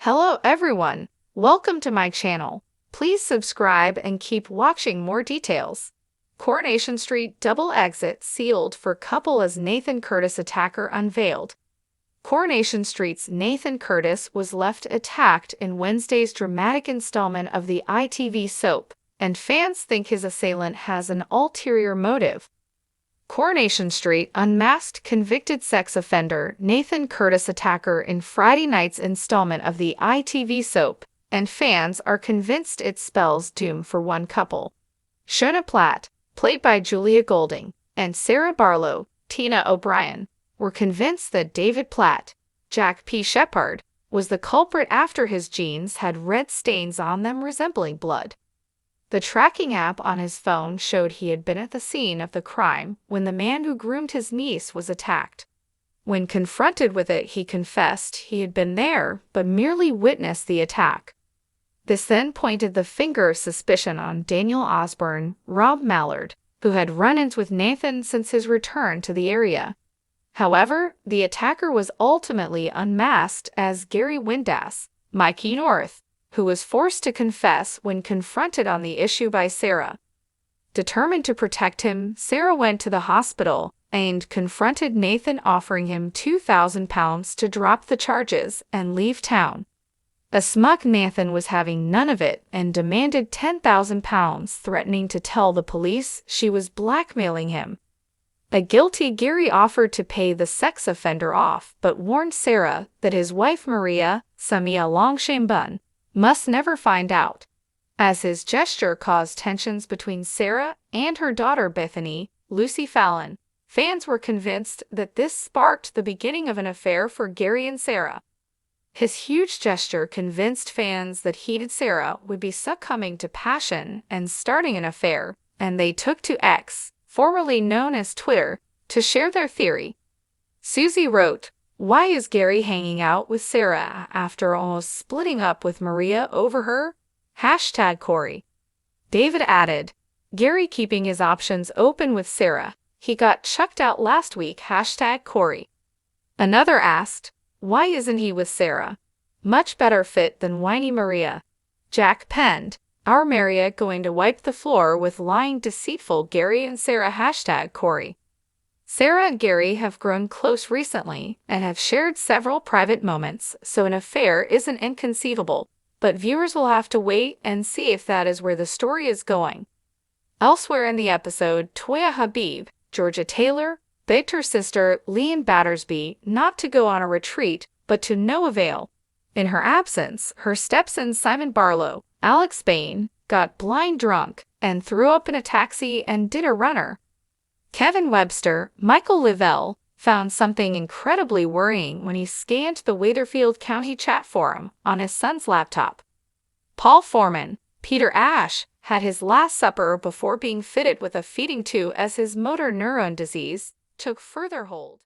Hello everyone, welcome to my channel. Please subscribe and keep watching more details. Coronation Street double exit sealed for couple as Nathan Curtis attacker unveiled. Coronation Street's Nathan Curtis was left attacked in Wednesday's dramatic installment of the ITV soap, and fans think his assailant has an ulterior motive. Coronation Street unmasked convicted sex offender Nathan Curtis attacker in Friday night's installment of the ITV soap, and fans are convinced it spells doom for one couple. Shona Platt, played by Julia Golding, and Sarah Barlow, Tina O'Brien, were convinced that David Platt, Jack P. Shepard, was the culprit after his jeans had red stains on them resembling blood. The tracking app on his phone showed he had been at the scene of the crime when the man who groomed his niece was attacked. When confronted with it, he confessed he had been there but merely witnessed the attack. This then pointed the finger of suspicion on Daniel Osborne, Rob Mallard, who had run-ins with Nathan since his return to the area. However, the attacker was ultimately unmasked as Gary Windass, Mikey North, who was forced to confess when confronted on the issue by Sarah. Determined to protect him, Sarah went to the hospital and confronted Nathan, offering him £2,000 to drop the charges and leave town. A smug Nathan was having none of it and demanded £10,000, threatening to tell the police she was blackmailing him. A guilty Gary offered to pay the sex offender off, but warned Sarah that his wife Maria, Samia Longshambun, must never find out. As his gesture caused tensions between Sarah and her daughter Bethany, Lucy Fallon, fans were convinced that this sparked the beginning of an affair for Gary and Sarah. His huge gesture convinced fans that he and Sarah would be succumbing to passion and starting an affair, and they took to X, formerly known as Twitter, to share their theory. Susie wrote, "Why is Gary hanging out with Sarah after almost splitting up with Maria over her? #Corey." David added, "Gary keeping his options open with Sarah. He got chucked out last week. #Corey." Another asked, "Why isn't he with Sarah? Much better fit than whiny Maria." Jack penned, "Our Maria going to wipe the floor with lying deceitful Gary and Sarah. #Corey." Sarah and Gary have grown close recently and have shared several private moments, so an affair isn't inconceivable, but viewers will have to wait and see if that is where the story is going. Elsewhere in the episode, Toya Habib, Georgia Taylor, begged her sister Leanne Battersby not to go on a retreat, but to no avail. In her absence, her stepson Simon Barlow, Alex Bain, got blind drunk and threw up in a taxi and did a runner. Kevin Webster, Michael Lavelle, found something incredibly worrying when he scanned the Weatherfield County chat forum on his son's laptop. Paul Foreman, Peter Ash, had his last supper before being fitted with a feeding tube as his motor neuron disease took further hold.